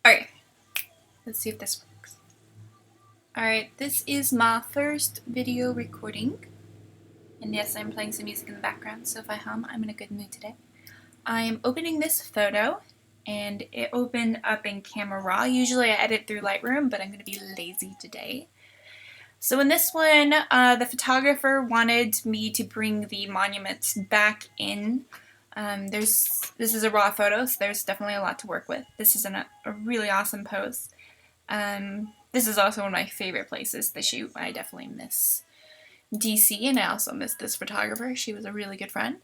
Alright, let's see if this works. Alright, this is my first video recording. And yes, I'm playing some music in the background, so if I hum, I'm in a good mood today. I'm opening this photo, and it opened up in Camera Raw. Usually I edit through Lightroom, but I'm going to be lazy today. So in this one, the photographer wanted me to bring the monuments back in. This is a raw photo, so there's definitely a lot to work with. This is a really awesome pose. This is also one of my favorite places to shoot. I definitely miss DC, and I also miss this photographer. She was a really good friend,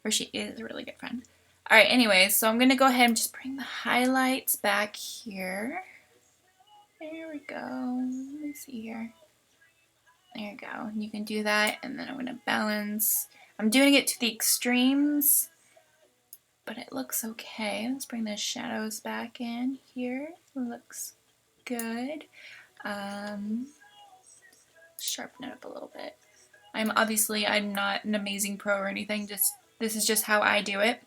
or she is a really good friend. Alright, anyways, so I'm going to go ahead and just bring the highlights back here. There we go. Let me see here. There you go. You can do that, and then I'm going to balance. I'm doing it to the extremes, but it looks okay. Let's bring the shadows back in here. It looks good. Sharpen it up a little bit. I'm not an amazing pro or anything. This is just how I do it.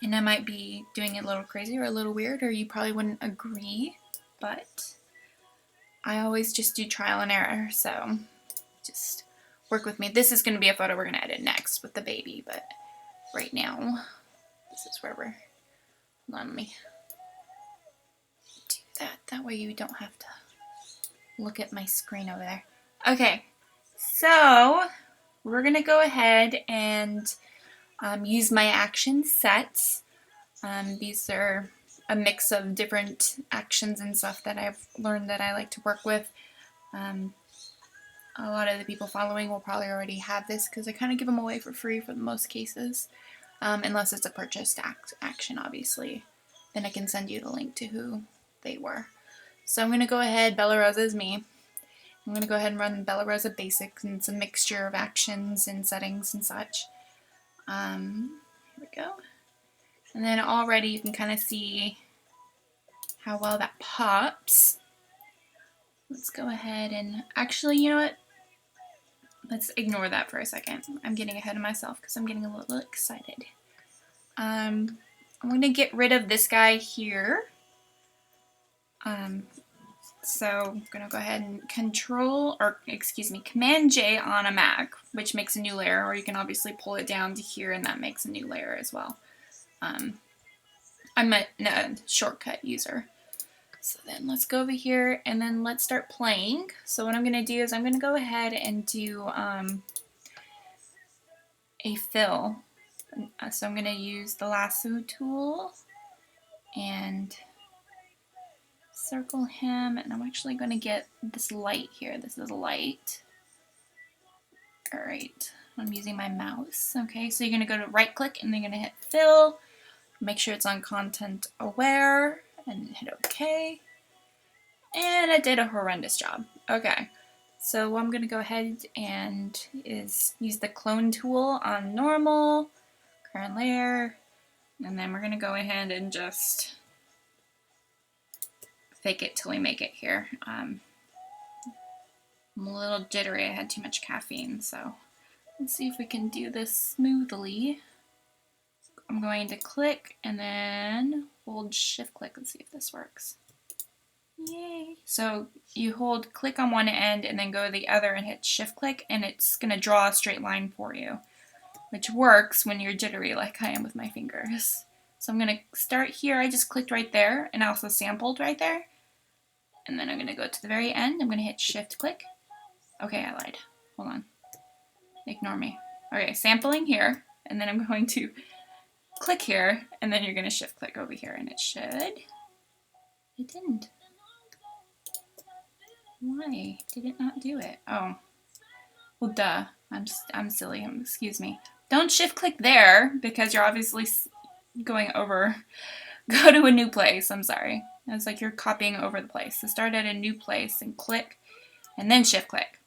And I might be doing it a little crazy or a little weird, or you probably wouldn't agree, but I always just do trial and error, so just work with me. This is going to be a photo we're going to edit next with the baby, but right now, this is where we're, hold on, let me do that. That way you don't have to look at my screen over there. Okay, so we're going to go ahead and use my action sets. These are a mix of different actions and stuff that I've learned that I like to work with. A lot of the people following will probably already have this because I kind of give them away for free for most cases, unless it's a purchased action, obviously. Then I can send you the link to who they were. So I'm going to go ahead, Delarosa is me. I'm going to go ahead and run Delarosa Basics, and it's a mixture of actions and settings and such. Here we go. And then already you can kind of see how well that pops. Let's go ahead and actually, you know what? Let's ignore that for a second. I'm getting ahead of myself because I'm getting a little excited. I'm going to get rid of this guy here. So I'm going to go ahead and Command J on a Mac, which makes a new layer, or you can obviously pull it down to here and that makes a new layer as well. I'm a shortcut user. So then let's go over here and then let's start playing. So what I'm going to do is I'm going to go ahead and do a fill. So I'm going to use the lasso tool and circle him, and I'm actually going to get this light here. This is a light. Alright, I'm using my mouse. Okay, so you're going to go to right click and then you're going to hit fill. Make sure it's on content aware and hit OK. And I did a horrendous job. Okay, so what I'm going to go ahead and use the clone tool on normal, current layer, and then we're going to go ahead and just fake it till we make it here. I'm a little jittery. I had too much caffeine, so let's see if we can do this smoothly. I'm going to click and then hold shift click. Let's see if this works. Yay! So you hold click on one end and then go to the other and hit shift click, and it's going to draw a straight line for you, which works when you're jittery like I am with my fingers. So I'm going to start here. I just clicked right there and I also sampled right there. And then I'm going to go to the very end. I'm going to hit shift click. Okay, I lied. Hold on. Ignore me. Okay, sampling here, and then I'm going to click here, and then you're going to shift click over here, and it should. It didn't. Why did it not do it? Oh. Well, duh. I'm silly. Excuse me. Don't shift click there because you're obviously going over. Go to a new place. I'm sorry. It's like you're copying over the place. So start at a new place and click, and then shift click.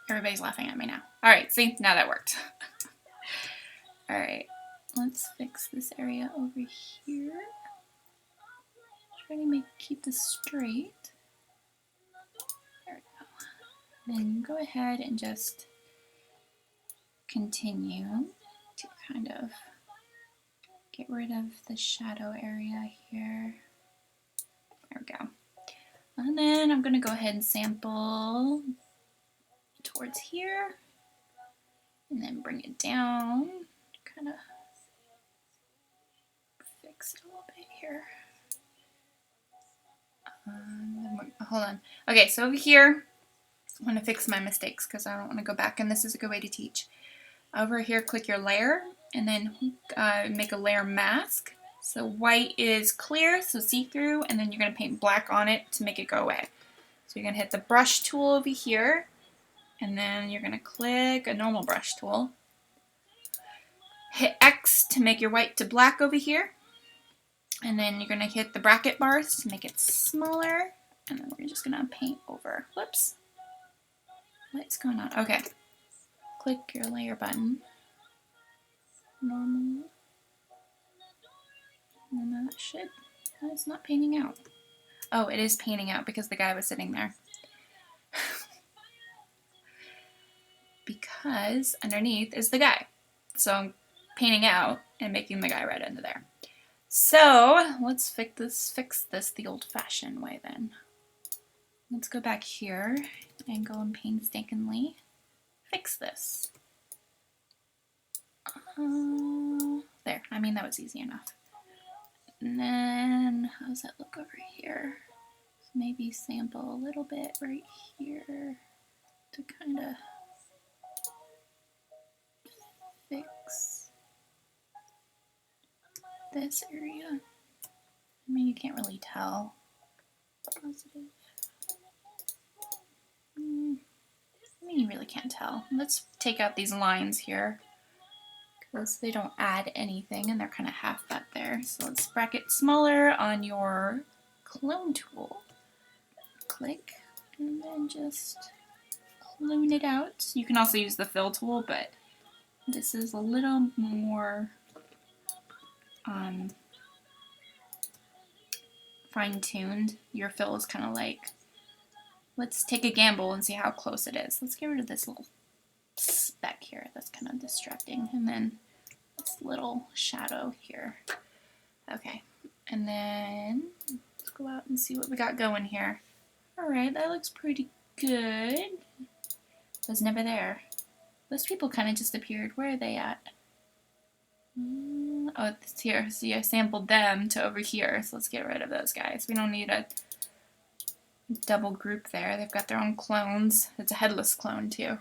Everybody's laughing at me now. Alright, see? Now that worked. Alright, let's fix this area over here. Try to keep this straight. There we go. Then go ahead and just continue to kind of get rid of the shadow area here. And then I'm going to go ahead and sample towards here. And then bring it down. Kind of fix it a little bit here. Hold on. Okay, so over here, I'm going to fix my mistakes because I don't want to go back, and this is a good way to teach. Over here, click your layer, and then make a layer mask. So white is clear, so see-through, and then you're going to paint black on it to make it go away. So you're going to hit the brush tool over here, and then you're going to click a normal brush tool. Hit X to make your white to black over here. And then you're going to hit the bracket bars to make it smaller. And then we're just going to paint over. Whoops. What's going on? Okay. Click your layer button. Normal. And that should... It's not painting out. Oh, it is painting out because the guy was sitting there. Because underneath is the guy. So I'm painting out and making the guy right under there. So let's fix this the old-fashioned way then. Let's go back here and go and painstakingly fix this. There, I mean that was easy enough. And then how does that look over here? Maybe sample a little bit right here to kind of fix this area. I mean, you can't really tell. Positive. I mean, you really can't tell. Let's take out these lines here because they don't add anything and they're kind of half cut there. So let's bracket smaller on your clone tool. Click and then just clone it out. You can also use the fill tool, but this is a little more fine-tuned. Your fill is kind of like, let's take a gamble and see how close it is. Let's get rid of this little speck here. That's kind of distracting. And then this little shadow here. Okay. And then let's go out and see what we got going here. Alright, that looks pretty good. It was never there. Those people kind of just appeared. Where are they at? Oh, it's here. See, I sampled them to over here. So let's get rid of those guys. We don't need a double group there. They've got their own clones. It's a headless clone too.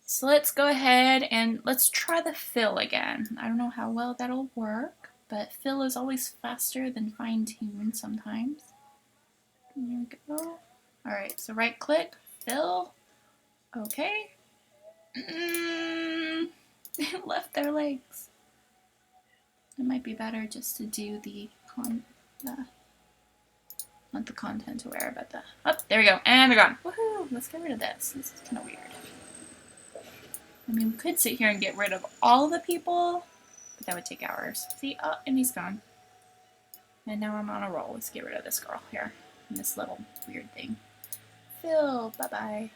So let's go ahead and let's try the fill again. I don't know how well that'll work, but fill is always faster than fine-tune sometimes. There we go. Alright, so right click, fill. Okay. They left their legs. It might be better just to do not the content aware, but the, oh, there we go, and they're gone. Woohoo, let's get rid of this. This is kind of weird. I mean, we could sit here and get rid of all the people, but that would take hours. See, oh, and he's gone. And now I'm on a roll. Let's get rid of this girl here, and this little weird thing. Phil, bye-bye.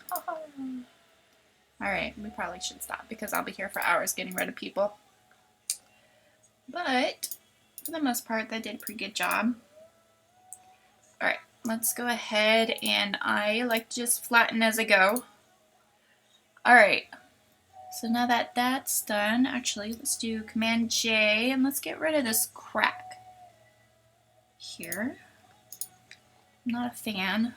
Alright, we probably should stop because I'll be here for hours getting rid of people. But, for the most part, that did a pretty good job. Alright, let's go ahead and I like to just flatten as I go. Alright, so now that that's done, actually, let's do Command J and let's get rid of this crack here. I'm not a fan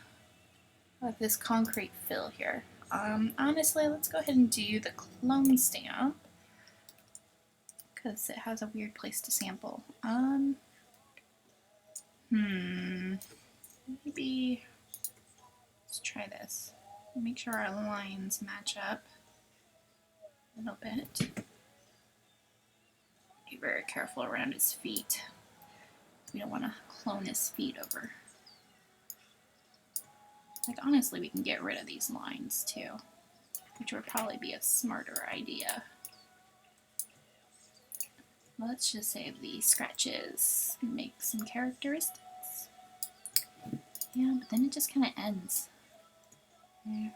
of this concrete fill here. Honestly, let's go ahead and do the clone stamp because it has a weird place to sample. Maybe let's try this. Make sure our lines match up a little bit. Be very careful around his feet. We don't want to clone his feet over. Like, honestly, we can get rid of these lines, too, which would probably be a smarter idea. Let's just save the scratches and make some characteristics. Yeah, but then it just kind of ends. There.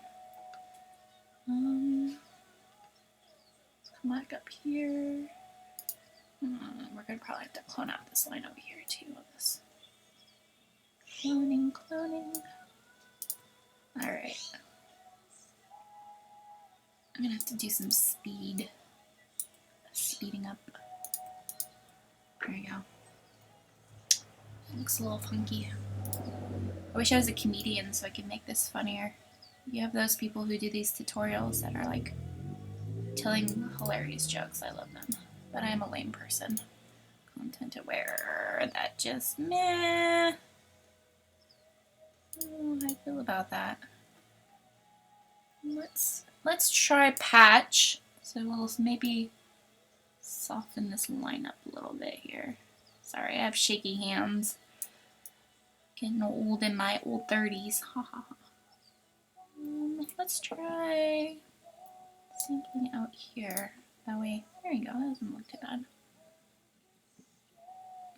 Let's come back up here. We're going to probably have to clone out this line over here, too, of this. Cloning. I'm gonna have to do some speeding up. There you go. It looks a little funky. I wish I was a comedian so I could make this funnier. You have those people who do these tutorials that are like telling hilarious jokes. I love them. But I am a lame person. Content aware. That just meh. Oh, how do I feel about that? Let's try patch. So we'll maybe soften this line up a little bit here. Sorry, I have shaky hands. Getting old in my old 30s. Haha. Let's try something out here. That way, there you go. That doesn't look too bad.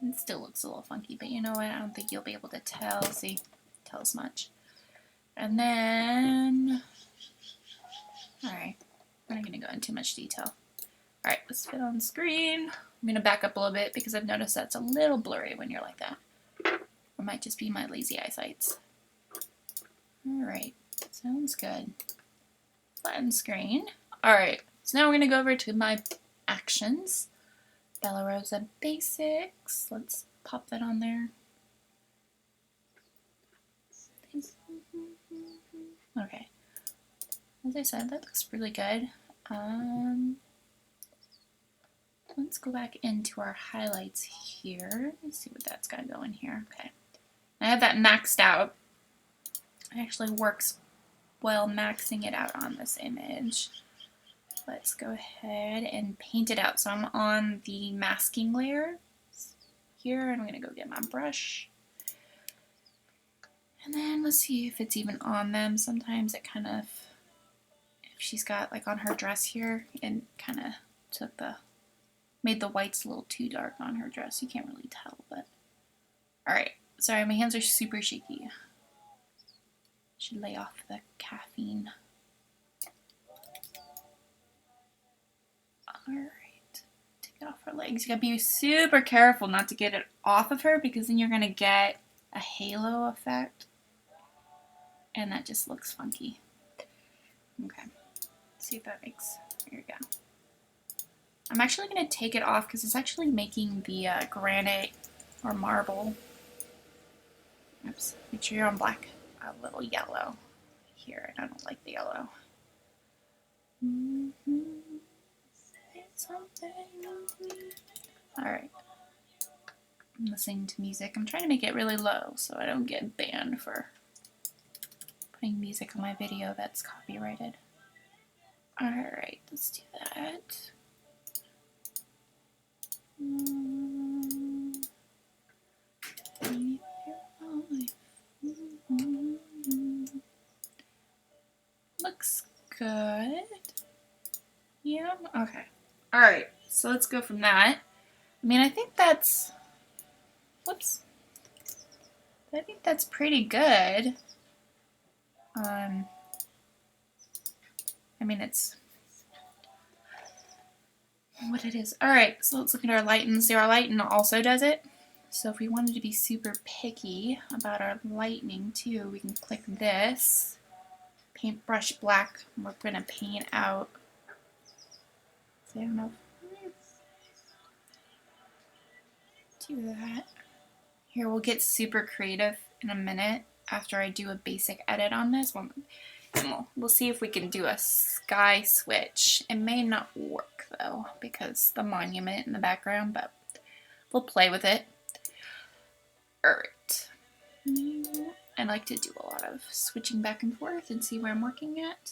It still looks a little funky, but you know what? I don't think you'll be able to tell. See, tell as much. And then, alright, we're not going to go into much detail. Alright, let's fit on screen. I'm going to back up a little bit because I've noticed that's a little blurry when you're like that. It might just be my lazy eyesight. Alright, sounds good. Flatten screen. Alright, so now we're going to go over to my actions. Delarosa basics. Let's pop that on there. Okay. As I said, that looks really good. Let's go back into our highlights here. Let's see what that's got going here. Okay. I have that maxed out. It actually works well maxing it out on this image. Let's go ahead and paint it out. So I'm on the masking layer here, and I'm going to go get my brush. And then let's see if it's even on them. Sometimes it kind of, if she's got like on her dress here, and kind of took made the whites a little too dark on her dress. You can't really tell, but. Alright, sorry, my hands are super shaky. Should lay off the caffeine. Alright, take it off her legs. You gotta be super careful not to get it off of her because then you're gonna get a halo effect. And that just looks funky. Okay, let's see if that makes, here we go. I'm actually gonna take it off because it's actually making the granite or marble. Oops, make sure you're on black. A little yellow here, and I don't like the yellow. Alright. I'm listening to music. I'm trying to make it really low so I don't get banned for putting music on my video that's copyrighted. Alright, let's do that. Looks good. Yeah, okay. Alright, so let's go from that. I mean, I think that's, whoops. I think that's pretty good. I mean, it's what it is. Alright, so let's look at our lighten. See, our lighten also does it. So if we wanted to be super picky about our lightning too, we can click this, paintbrush black, and we're going to paint out, see, I don't know, do that. Here, we'll get super creative in a minute after I do a basic edit on this one. And we'll see if we can do a sky switch. It may not work though, because the monument in the background, but we'll play with it. Alright. I like to do a lot of switching back and forth and see where I'm working at.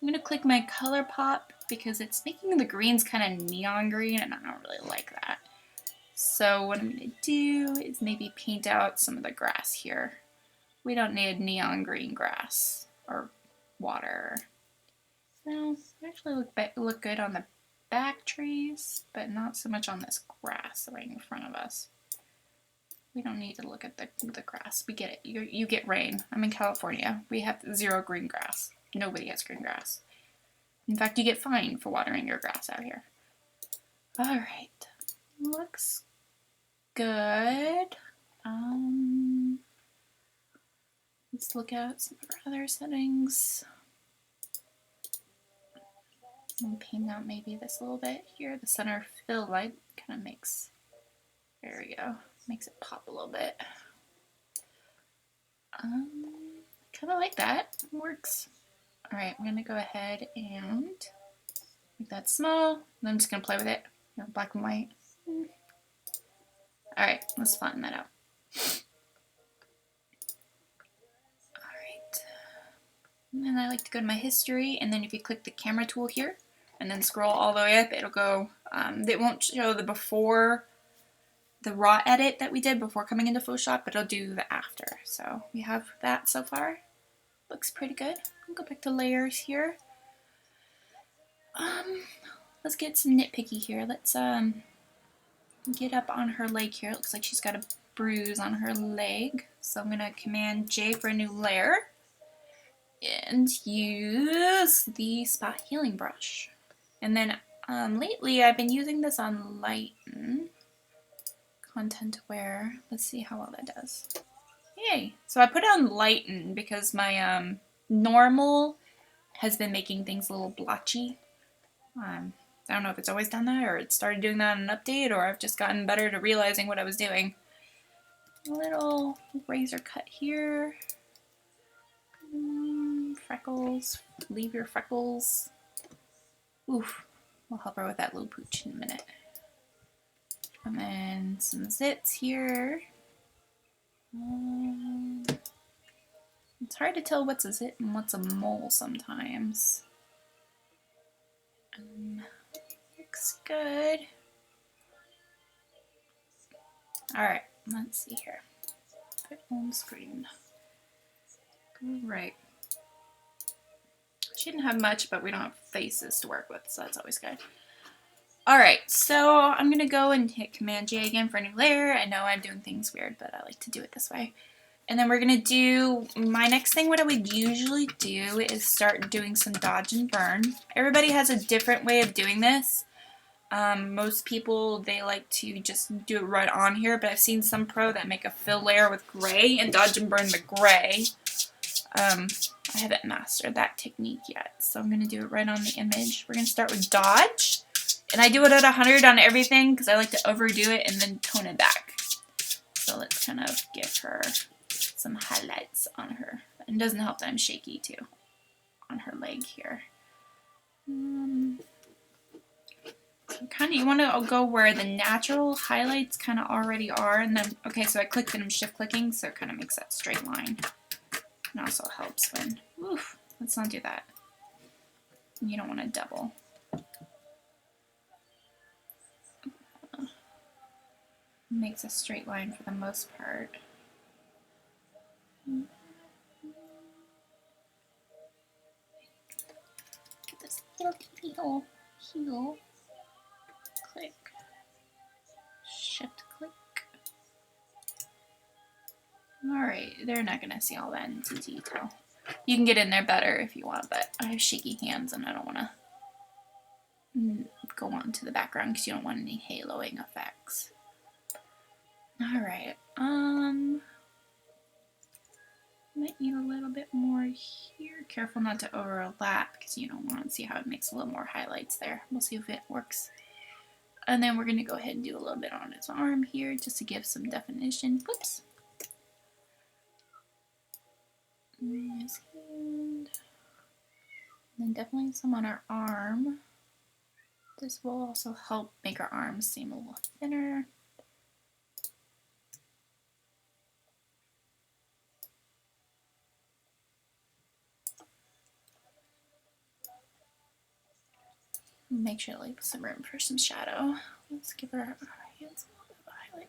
I'm going to click my color pop because it's making the greens kind of neon green and I don't really like that. So what I'm going to do is maybe paint out some of the grass here. We don't need neon green grass or water. No, it actually look good on the back trees, but not so much on this grass right in front of us. We don't need to look at the grass. We get it. You get rain. I'm in California. We have 0 green grass. Nobody has green grass. In fact, you get fined for watering your grass out here. Alright. Looks good. Let's look at some of our other settings. And paint out maybe this a little bit here. The center fill light kind of makes, there we go, makes it pop a little bit. Kind of like that, works. All right, I'm gonna go ahead and make that small. And I'm just gonna play with it, black and white. All right, let's flatten that out. All right, and then I like to go to my history, and then if you click the camera tool here, and then scroll all the way up, it'll go, it won't show the before, the raw edit that we did before coming into Photoshop, but it'll do the after. So we have that so far. Looks pretty good. I'll go back to layers here. Let's get some nitpicky here. Let's get up on her leg here. It looks like she's got a bruise on her leg. So I'm gonna Command J for a new layer and use the spot healing brush. And then lately I've been using this on lighten, content aware. Let's see how well that does. Yay! So I put it on lighten because my normal has been making things a little blotchy. I don't know if it's always done that or it started doing that in an update or I've just gotten better to realizing what I was doing. A little razor cut here. Freckles. Leave your freckles. Oof. We'll help her with that little pooch in a minute. And then some zits here. It's hard to tell what's a zit and what's a mole sometimes. Looks good. Alright, let's see here. Put on screen. Right. She didn't have much, but we don't have faces to work with, so that's always good. Alright, so I'm going to go and hit Command J again for a new layer. I know I'm doing things weird, but I like to do it this way. And then we're going to do, my next thing, what I would usually do is start doing some dodge and burn. Everybody has a different way of doing this. Most people, they like to just do it right on here, but I've seen some pro that make a fill layer with gray and dodge and burn the gray. I haven't mastered that technique yet, so I'm going to do it right on the image. We're going to start with dodge, and I do it at 100 on everything because I like to overdo it and then tone it back. So let's kind of give her some highlights on her. And it doesn't help that I'm shaky too on her leg here. Kind of, you want to go where the natural highlights kind of already are, and then, okay, so I clicked and I'm shift clicking, so it kind of makes that straight line. And also helps when, oof, let's not do that. You don't want to double. Makes a straight line for the most part. Get this little heel. Click. Shift click. Alright, they're not going to see all that into detail. You can get in there better if you want, but I have shaky hands and I don't want to go on to the background because you don't want any haloing effects. Alright, might need a little bit more here. Careful not to overlap because you don't want to see how it makes a little more highlights there. We'll see if it works. And then we're going to go ahead and do a little bit on his arm here just to give some definition. Whoops. His hand. And then definitely some on our arm. This will also help make our arms seem a little thinner. Make sure to leave some room for some shadow. Let's give her hands a little bit of a highlight.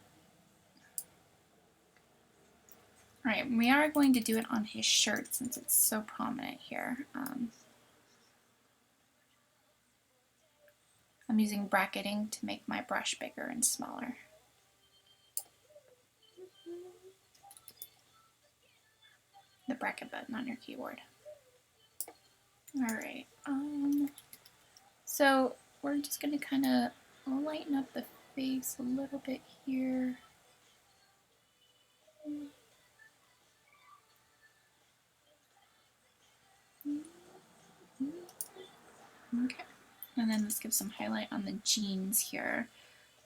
Alright, we are going to do it on his shirt since it's so prominent here. I'm using bracketing to make my brush bigger and smaller. The bracket button on your keyboard. Alright, so we're just going to kind of lighten up the face a little bit here. Okay. And then let's give some highlight on the jeans here.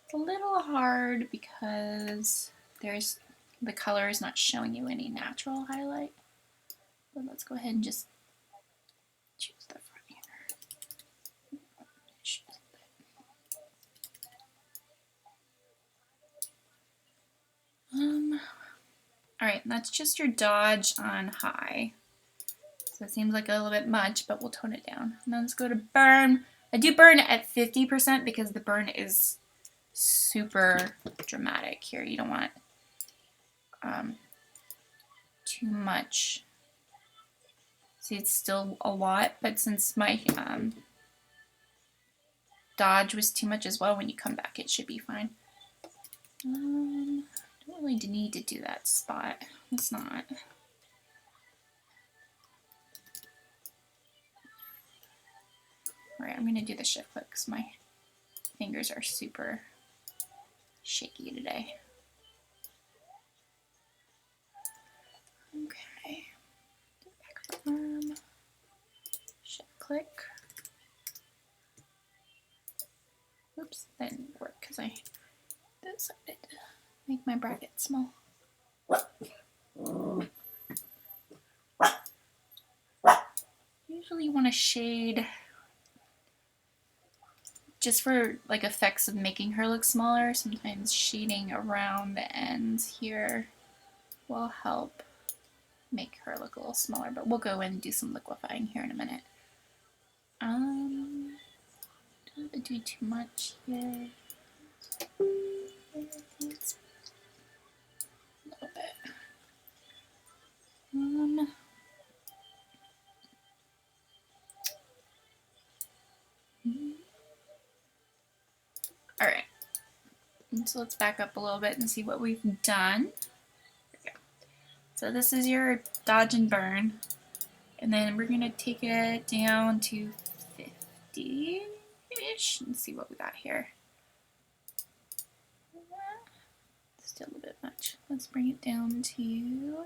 It's a little hard because the color is not showing you any natural highlight. But let's go ahead and just choose the front here. Alright, that's just your dodge on high. So it seems like a little bit much, but we'll tone it down. Now let's go to burn. I do burn at 50% because the burn is super dramatic here. You don't want too much. See, it's still a lot, but since my dodge was too much as well, when you come back it should be fine. Don't really need to do that spot. It's not. Alright, I'm going to do the shift click because my fingers are super shaky today. Okay. Back of the arm. Shift click. Oops, that didn't work because I decided to make my bracket small. Usually you want to shade just for like effects of making her look smaller. Sometimes shading around the ends here will help make her look a little smaller, but we'll go in and do some liquifying here in a minute. Don't have to do too much here. It's a little bit. Alright, so let's back up a little bit and see what we've done. So this is your dodge and burn, and then we're going to take it down to 50-ish and see what we got here. Still a bit much. Let's bring it down to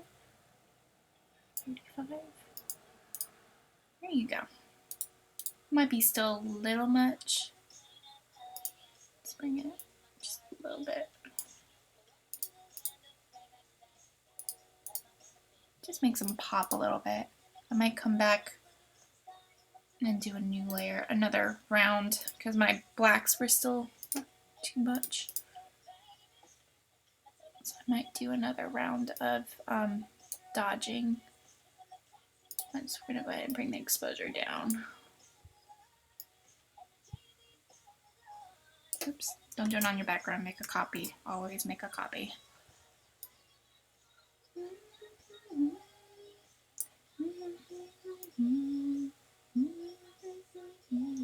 35. There you go. Might be still a little much. Let's bring it just a little bit. Just makes them pop a little bit. I might come back and do a new layer, another round, because my blacks were still too much. So I might do another round of dodging. I'm just going to go ahead and bring the exposure down. Oops, don't do it on your background, make a copy. Always make a copy.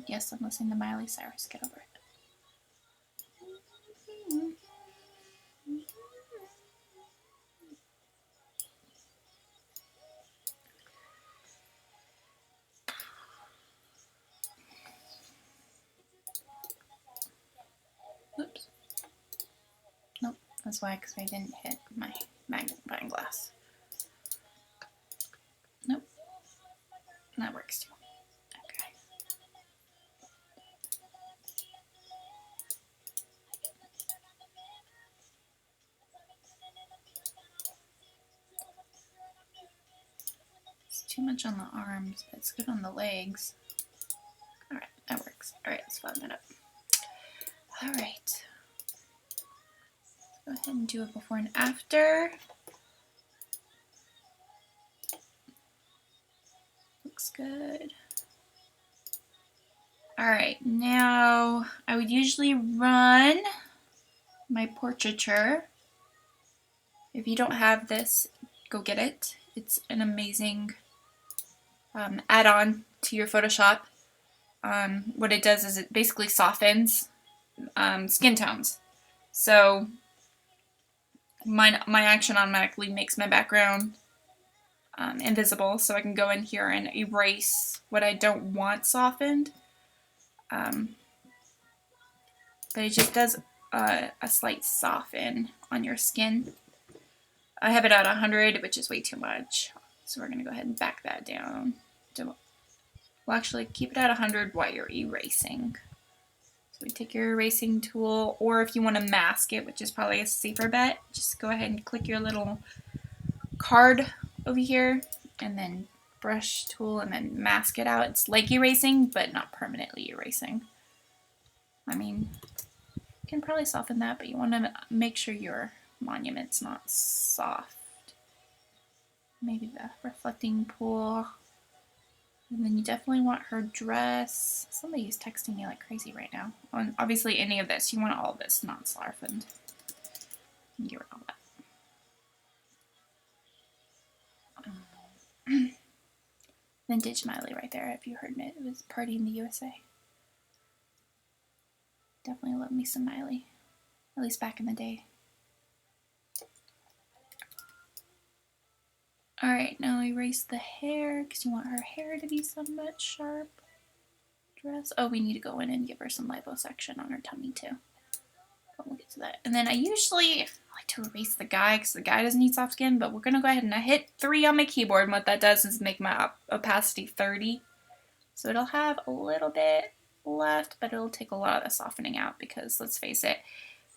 Yes, I'm listening to Miley Cyrus, get over it. Oops. Nope, that's why, because I didn't hit my magnifying glass. Nope, that works too. Okay. It's too much on the arms, but it's good on the legs. Alright, that works. Alright, let's flatten it up. Alright. Go ahead and do it before and after. Looks good. Alright, now I would usually run my portraiture. If you don't have this, go get it. It's an amazing add-on to your Photoshop. What it does is it basically softens skin tones. So my action automatically makes my background invisible, so I can go in here and erase what I don't want softened. But it just does a slight soften on your skin. I have it at 100, which is way too much. So we're going to go ahead and back that down to Well, actually, keep it at 100 while you're erasing. So we take your erasing tool, or if you want to mask it, which is probably a safer bet, just go ahead and click your little card over here, and then brush tool, and then mask it out. It's like erasing, but not permanently erasing. I mean, you can probably soften that, but you want to make sure your monument's not soft. Maybe the reflecting pool. And then you definitely want her dress. Somebody is texting me like crazy right now. On obviously any of this. You want all this not softened. Get rid of that. Vintage Miley right there, if you heard it. It was Party in the USA. Definitely love me some Miley. At least back in the day. Alright, now erase the hair because you want her hair to be somewhat sharp. Dress. Oh, we need to go in and give her some liposuction on her tummy too. But we'll get to that. And then I usually like to erase the guy because the guy doesn't need soft skin, but we're going to go ahead and I hit 3 on my keyboard, and what that does is make my opacity 30. So it'll have a little bit left, but it'll take a lot of the softening out because, let's face it,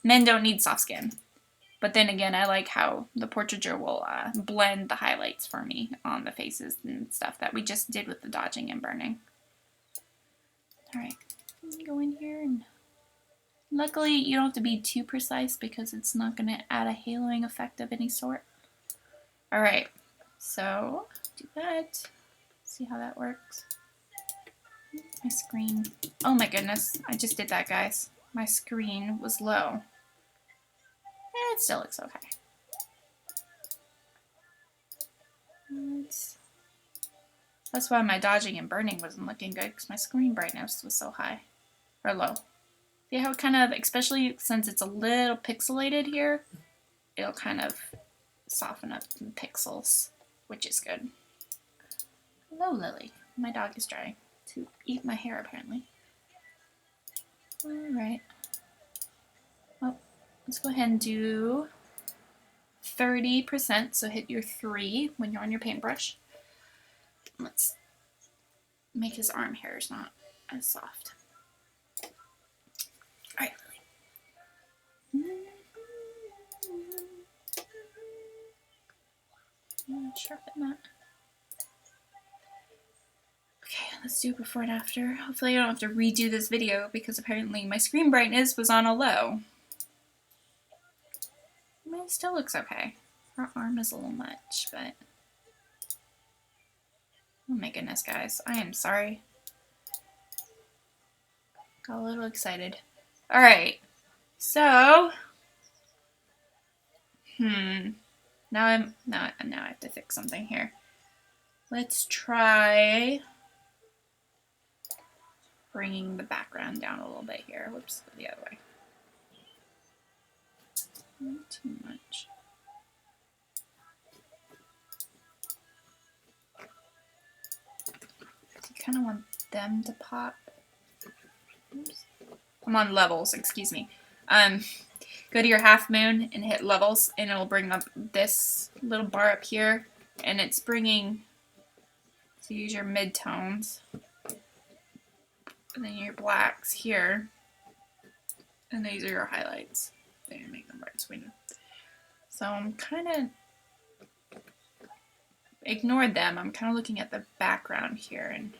men don't need soft skin. But then again, I like how the portraiture will blend the highlights for me on the faces and stuff that we just did with the dodging and burning. Alright, go in here, and luckily you don't have to be too precise because it's not going to add a haloing effect of any sort. Alright, so do that. See how that works. My screen. Oh my goodness, I just did that, guys. My screen was low. It still looks okay. That's why my dodging and burning wasn't looking good, because my screen brightness was so high. Or low. See how it kind of, especially since it's a little pixelated here, it'll kind of soften up the pixels, which is good. Hello, Lily. My dog is trying to eat my hair, apparently. Alright. Well, let's go ahead and do 30%, so hit your 3 when you're on your paintbrush. Let's make his arm hairs not as soft. Alright, Lily. Sharpen that. Okay, let's do before and after. Hopefully I don't have to redo this video because apparently my screen brightness was on a low. I mean, it still looks okay. Her arm is a little much, but... Oh my goodness, guys. I am sorry. Got a little excited. Alright. So... Now I have to fix something here. Let's try bringing the background down a little bit here. Whoops, the other way. Not too much. You kind of want them to pop. Oops. I'm on levels, excuse me. Go to your half moon and hit levels, and it'll bring up this little bar up here, and it's bringing, so use your mid-tones, and then your blacks here, and these are your highlights. There, make them bright swing. So I'm kind of, ignored them, I'm kind of looking at the background here and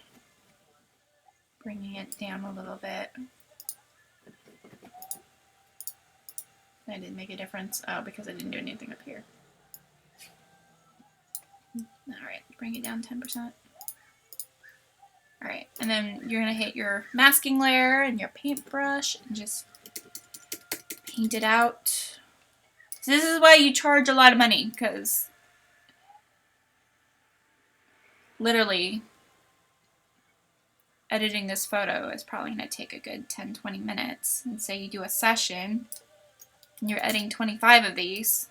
bringing it down a little bit. That didn't make a difference. Oh, because I didn't do anything up here. Alright, bring it down 10%. Alright, and then you're going to hit your masking layer and your paintbrush and just paint it out. So this is why you charge a lot of money, because literally editing this photo is probably going to take a good 10-20 minutes. And say you do a session and you're editing 25 of these,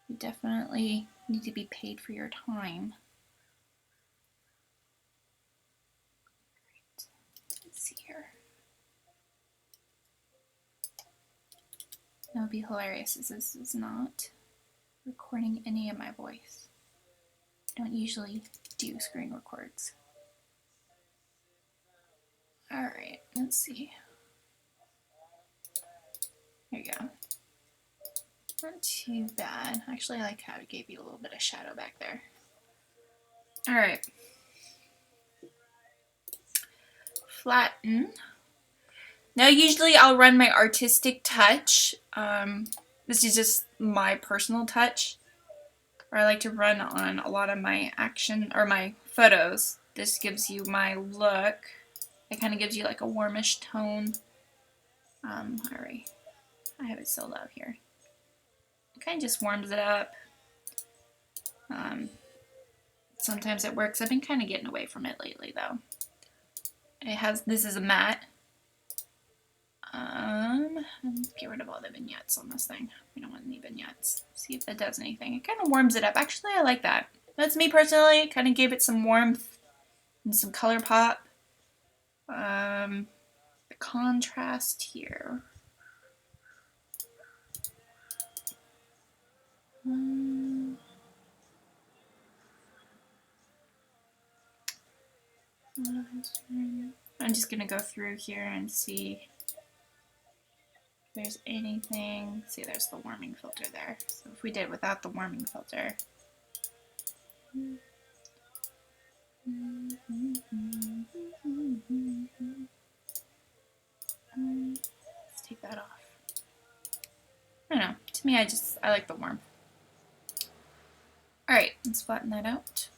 you definitely need to be paid for your time. Right. Let's see here. That would be hilarious, as this is not recording any of my voice. I don't usually do screen records. Alright, let's see. There you go. Not too bad. Actually, I like how it gave you a little bit of shadow back there. Alright. Flatten. Now, usually I'll run my artistic touch. This is just my personal touch. Or I like to run on a lot of my action, or my photos. This gives you my look. It kind of gives you like a warmish tone. Alright. I have it so low here. It kind of just warms it up. Sometimes it works. I've been kind of getting away from it lately, though. This is a matte. Let's get rid of all the vignettes on this thing. We don't want any vignettes. See if that does anything. It kind of warms it up. Actually, I like that. That's me personally. Kind of gave it some warmth and some color pop. The contrast here. I'm just gonna go through here and see if there's anything. See, there's the warming filter there. So if we did without the warming filter. Let's take that off. I don't know. To me, I like the warmth. Alright, let's flatten that out.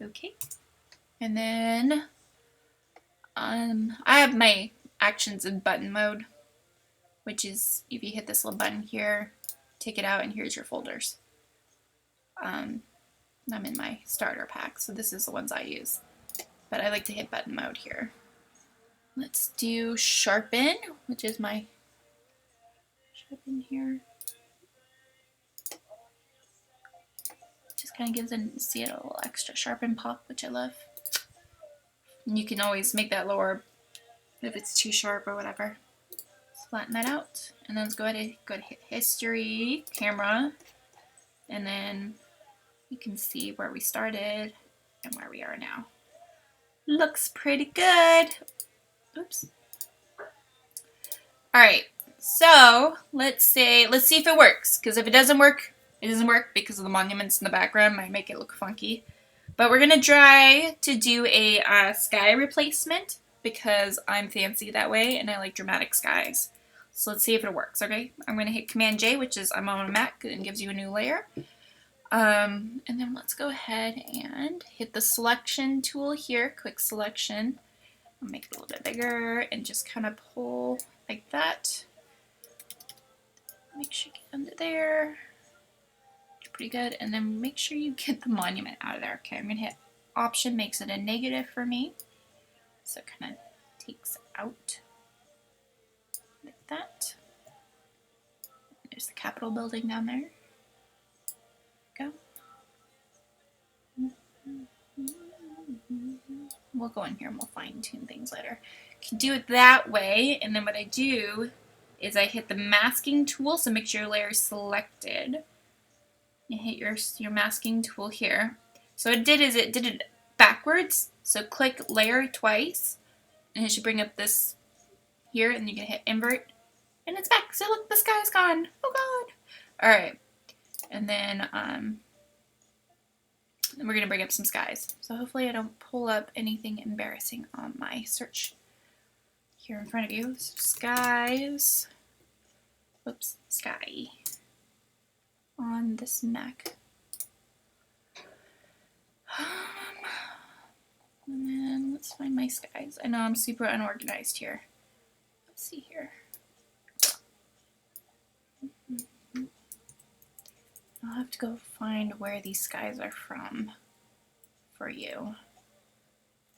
Okay. And then I have my actions in button mode, which is if you hit this little button here, take it out, and here's your folders. I'm in my starter pack, so this is the ones I use. But I like to hit button mode here. Let's do sharpen, which is my sharpen here. Just kind of gives see it a little extra sharpen pop, which I love. And you can always make that lower if it's too sharp or whatever. Let's flatten that out, and then let's go ahead and hit history, camera, and then you can see where we started and where we are now. Looks pretty good. Oops. All right, so let's see if it works. Because if it doesn't work, it doesn't work because of the monuments in the background. Might make it look funky. But we're gonna try to do a sky replacement because I'm fancy that way and I like dramatic skies. So let's see if it works. Okay, I'm gonna hit Command J, which is I'm on a Mac and gives you a new layer. And then let's go ahead and hit the selection tool here, quick selection. I'll make it a little bit bigger and just kind of pull like that. Make sure you get under there. Pretty good. And then make sure you get the monument out of there. Okay, I'm going to hit Option, makes it a negative for me. So it kind of takes it out like that. There's the Capitol building down there. Go. We'll go in here and we'll fine tune things later. You can do it that way, and then what I do is I hit the masking tool, so make sure your layer is selected. You hit your masking tool here. So what it did is it did it backwards. So click layer twice, and it should bring up this here, and you can hit invert, and it's back. So look, the sky's gone. Oh God! All right, and then we're gonna bring up some skies. So hopefully I don't pull up anything embarrassing on my search here in front of you. So skies. Whoops, sky. On this Mac. And then let's find my skies. I know I'm super unorganized here. Let's see here. I'll have to go find where these skies are from for you.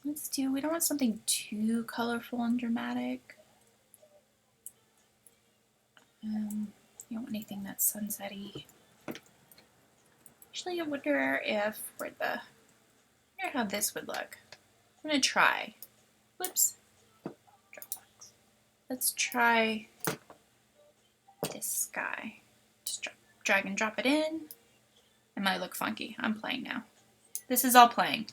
We don't want something too colorful and dramatic. You don't want anything that's sunsetty. Actually, I wonder how this would look. I'm gonna try. Whoops. Dropbox. Let's try this sky. Just drag and drop it in. It might look funky. I'm playing now. This is all playing.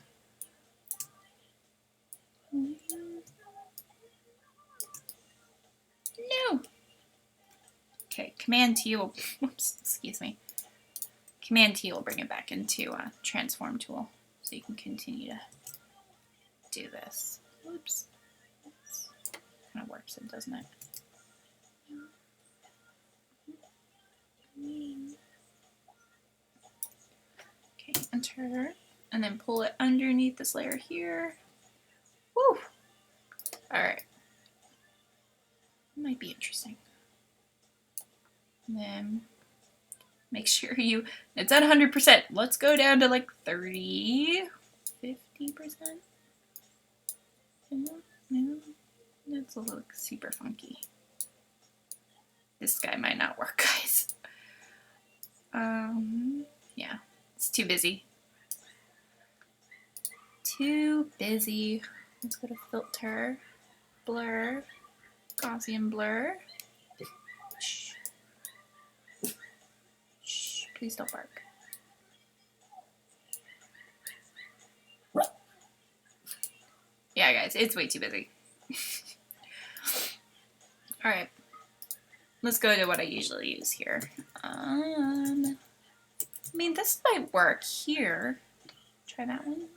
No. Okay, Command T will, whoops, excuse me. Command T will bring it back into transform tool, so you can continue to do this. Whoops. Kind of warps it, doesn't it? Okay, enter, and then pull it underneath this layer here. Woo! Alright. Might be interesting. And then make sure it's at 100%. Let's go down to like 30, 50%. No, that's a little super funky. This guy might not work, guys. Yeah, it's too busy. Too busy. Let's go to filter, blur, Gaussian blur. Shh. Shh, please don't bark. Yeah, guys, it's way too busy. Alright. Let's go to what I usually use here. I mean, this might work here. Try that one.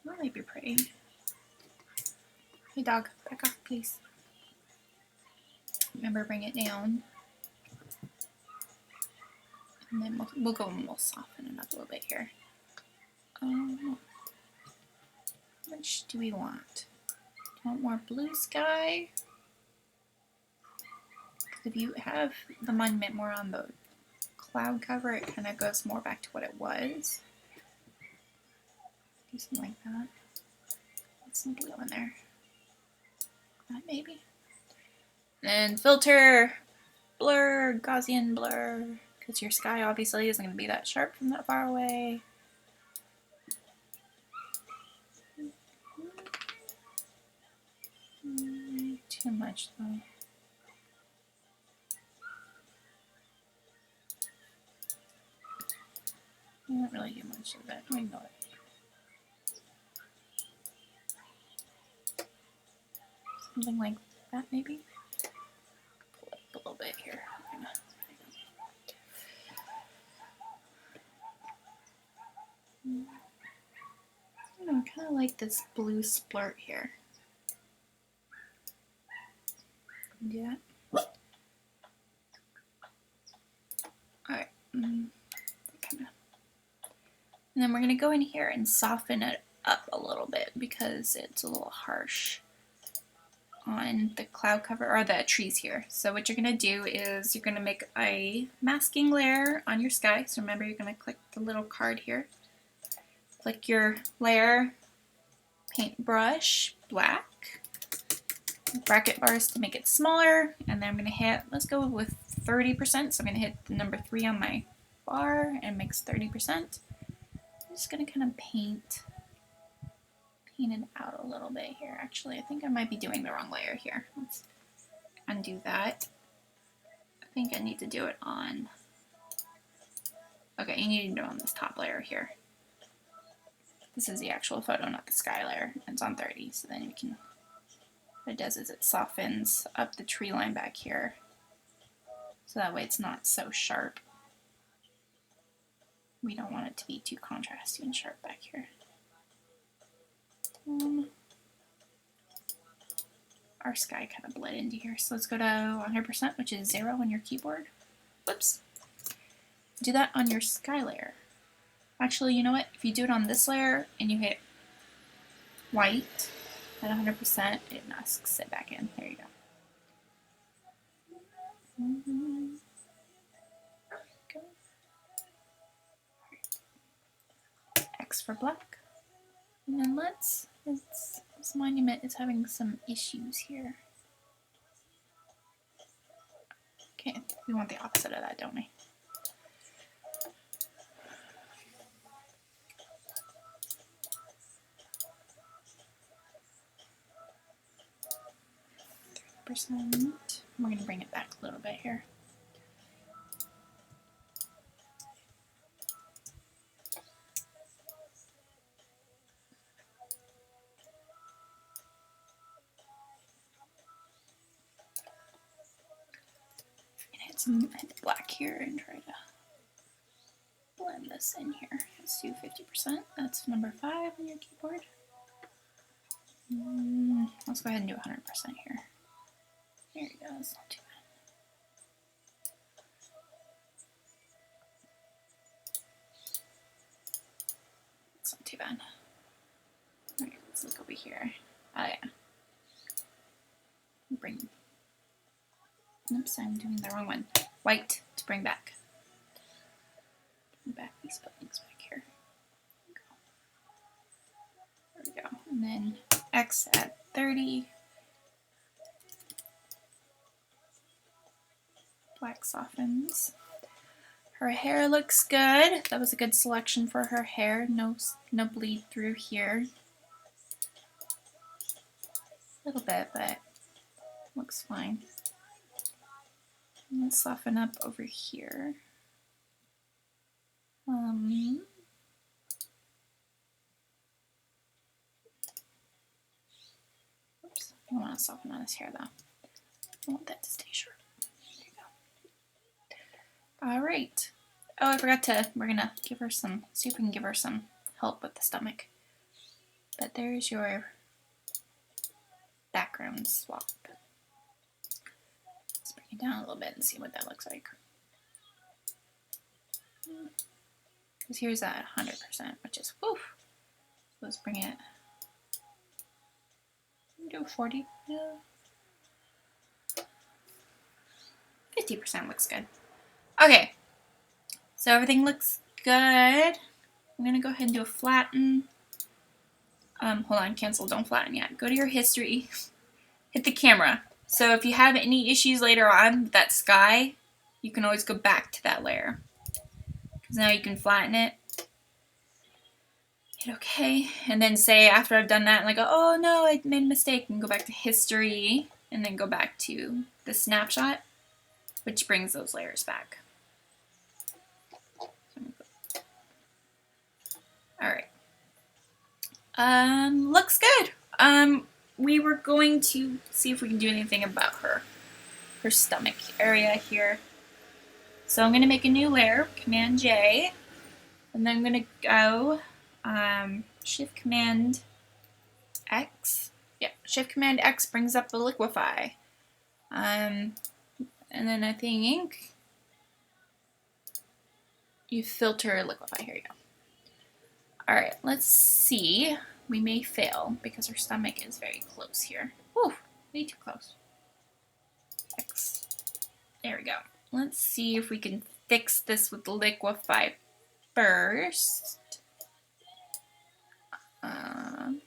That might be pretty. Hey dog, back off please. Remember, bring it down. And then we'll go and we'll soften it up a little bit here. Which do we want? Do you want more blue sky? Because if you have the monument more on the cloud cover, it kind of goes more back to what it was. Do something like that. Put some blue in there. That maybe. And filter, blur, Gaussian blur, because your sky obviously isn't going to be that sharp from that far away. Too much though. I don't really do much of that. I mean, not. Something like that, maybe. Pull it up a little bit here. I don't know, kind of like this blue splurt here. Do that. Alright. And then we're going to go in here and soften it up a little bit because it's a little harsh on the cloud cover or the trees here. So what you're going to do is you're going to make a masking layer on your sky. So remember, you're going to click the little card here. Click your layer, paintbrush, black, bracket bars to make it smaller, and then I'm going to hit, let's go with 30%. So I'm going to hit the number 3 on my bar and makes 30%. I'm just going to kind of paint it out a little bit here. Actually, I think I might be doing the wrong layer here. Let's undo that. I think I need to do it on, okay, you need to do it on this top layer here. This is the actual photo, not the sky layer. It's on 30, so then you can, what it does is it softens up the tree line back here. So that way it's not so sharp. We don't want it to be too contrasty and sharp back here. Our sky kind of bled into here, so let's go to 100%, which is 0 on your keyboard. Whoops. Do that on your sky layer. Actually, you know what? If you do it on this layer and you hit white at 100%, it masks it back in. There you go. X for black. And then this monument is having some issues here. Okay, we want the opposite of that, don't we? We're going to bring it back a little bit here. some black here and try to blend this in here. Let's do 50%. That's number 5 on your keyboard. Let's go ahead and do 100% here. There you go. That's not too bad. It's not too bad. Alright, let's look over here. Oh yeah. Bring. Oops, I'm doing the wrong one. White to bring back. Bring back these buildings back here. There we go. And then X at 30. Black softens. Her hair looks good. That was a good selection for her hair. No bleed through here. A little bit, but looks fine. Let's soften up over here. Oops, I want to soften on his hair though. I want that to stay short. There you go. All right. Oh, I forgot to, we're gonna give her some, see if we can give her some help with the stomach. But there's your background swap. Let's bring it down a little bit and see what that looks like. Because here's at 100%, which is woof. So let's bring it. Do 40. Yeah. 50% looks good. Okay. So everything looks good. I'm gonna go ahead and do a flatten. Hold on, cancel, don't flatten yet. Go to your history, hit the camera. So if you have any issues later on with that sky, you can always go back to that layer. Because now you can flatten it. Hit OK, and then say after I've done that, like, oh no, I made a mistake, and go back to history, and then go back to the snapshot, which brings those layers back. Alright. Looks good. We were going to see if we can do anything about her stomach area here. So I'm going to make a new layer, Command J, and then I'm going to go Shift Command X. Yeah, Shift Command X brings up the Liquify. And then I think you filter Liquify. Here you go. Alright, let's see. We may fail because her stomach is very close here. Whew, way too close. X. There we go. Let's see if we can fix this with Liquify first. Let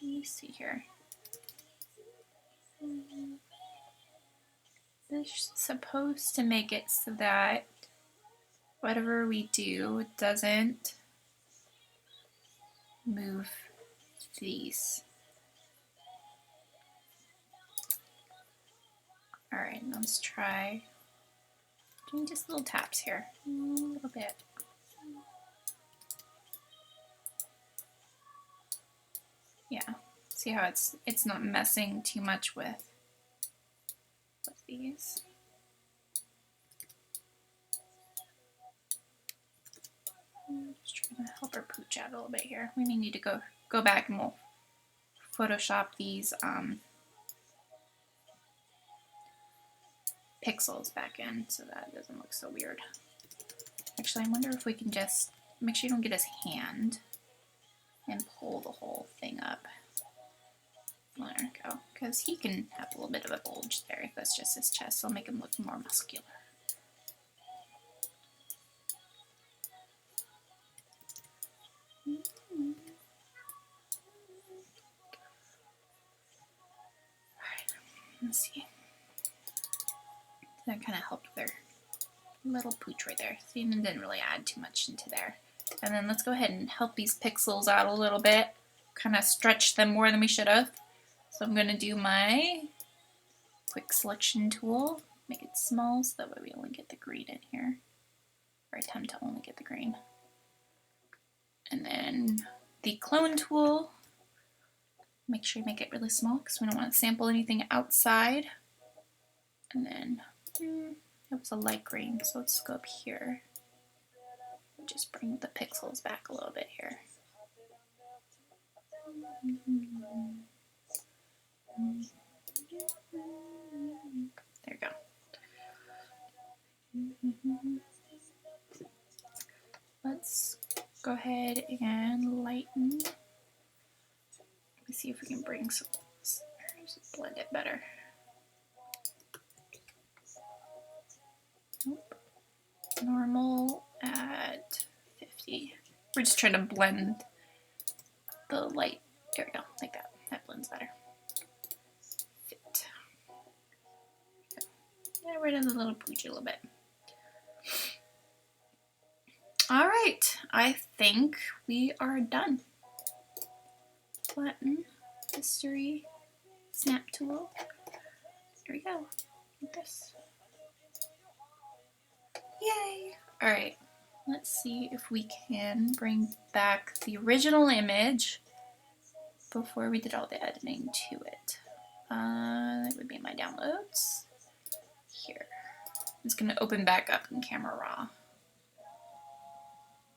me see here. This is supposed to make it so that whatever we do doesn't move these. Alright, let's try doing just little taps here. A little bit. Yeah. See how it's not messing too much with these. Just trying to help her pooch out a little bit here. We may need to go back and we'll Photoshop these pixels back in so that it doesn't look so weird. Actually, I wonder if we can just make sure you don't get his hand and pull the whole thing up. There we go. Because he can have a little bit of a bulge there if that's just his chest. It'll make him look more muscular. Alright, let's see. That kind of helped with their little pooch right there. See, and didn't really add too much into there. And then let's go ahead and help these pixels out a little bit. Kind of stretch them more than we should have. So I'm going to do my quick selection tool. Make it small so that way we only get the green in here. Or attempt to only get the green. And then the clone tool. Make sure you make it really small because we don't want to sample anything outside. And then It was a light green, so let's go up here. Just bring the pixels back a little bit here. There we go. Let's go ahead and lighten. Let me see if we can bring some, just blend it better. Nope. Normal at 50. We're just trying to blend the light. There we go, like that. That blends better. Fit. Get rid of the little pooch a little bit. All right, I think we are done. Flatten, history, snap tool. There we go, like this. Yay! All right, let's see if we can bring back the original image before we did all the editing to it. That would be my downloads. Here. I'm just gonna open back up in Camera Raw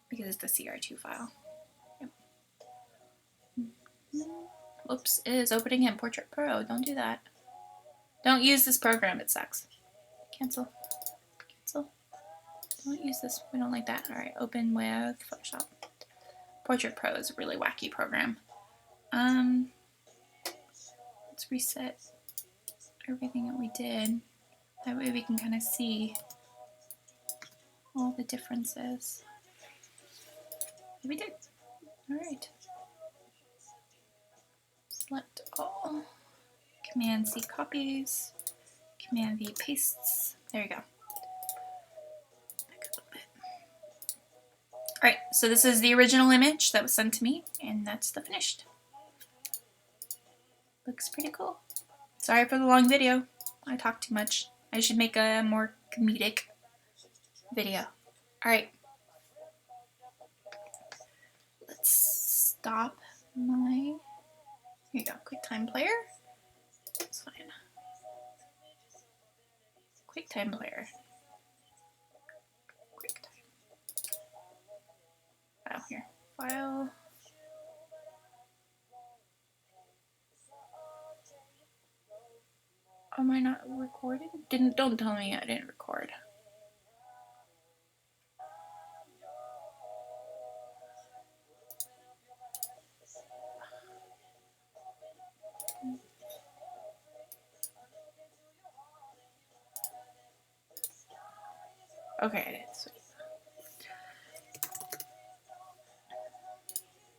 because it's the CR2 file. Yep. Oops, it is opening in Portrait Pro. Don't do that. Don't use this program, it sucks. Cancel. Cancel. Don't use this, we don't like that. Alright, open with Photoshop. Portrait Pro is a really wacky program. Let's reset everything that we did. That way we can kind of see all the differences. We did. Alright. Select all. Command C copies. Command V pastes. There you go. Back a little bit. Alright, so this is the original image that was sent to me, and that's the finished. Looks pretty cool. Sorry for the long video. I talked too much. I should make a more comedic video. Alright. Let's stop my... Here you go. QuickTime Player. That's fine. QuickTime Player. QuickTime. Oh, here. File. Am I not recording? Don't tell me I didn't record. Okay, it is. Sweet.